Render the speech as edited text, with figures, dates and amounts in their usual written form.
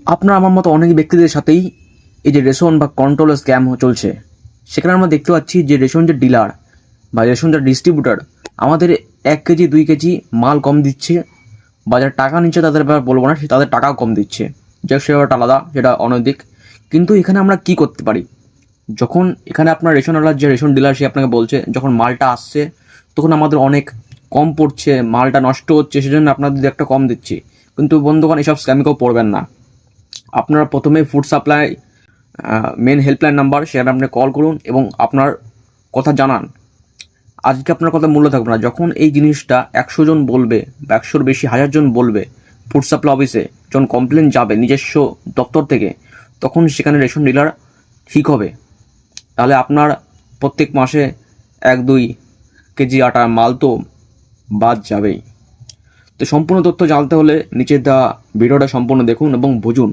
আপনার আমার মতো অনেক ব্যক্তিদের সাথেই এই যে রেশন বা কন্ট্রোল স্ক্যাম চলছে। সেখানে আমরা দেখতে পাচ্ছি যে রেশন যে ডিলার বা রেশন যে ডিস্ট্রিবিউটার আমাদের 1 কেজি 2 কেজি মাল কম দিচ্ছে, বা যারা টাকা নিচ্ছে তাদের ব্যাপার বলবো না, তাদের টাকাও কম দিচ্ছে, যে সে ব্যাপারটা আলাদা, সেটা অনৈতিক। কিন্তু এখানে আমরা কি করতে পারি? যখন এখানে আপনার রেশনওয়ালার যে রেশন ডিলার সে আপনাকে বলছে যখন মালটা আসছে তখন আমাদের অনেক কম পড়ছে, মালটা নষ্ট হচ্ছে, সেজন্য আপনাদের 2 একটা কম দিচ্ছি। কিন্তু বন্ধুগণ, এসব স্ক্যামে কেউ পড়বেন না। আপনারা প্রথমে food supply main helpline number, সেখানে আপনি কল করুন এবং আপনার কথা জানান। আজকে আপনার কথা মূল্য থাকবে না, যখন এই জিনিসটা 100 জন বলবে বা 100-র বেশি 1000 জন বলবে ফুড সাপ্লাই অফিসে, যখন কমপ্লেন যাবে নিজস্ব দপ্তর থেকে, তখন সেখানে রেশন ডিলার ঠিক হবে। তাহলে আপনার প্রত্যেক মাসে 1-2 কেজি আটার মাল তো বাদ যাবেই। তো সম্পূর্ণ তথ্য জানতে হলে নিচের দেওয়া ভিডিওটা সম্পূর্ণ দেখুন এবং বুঝুন।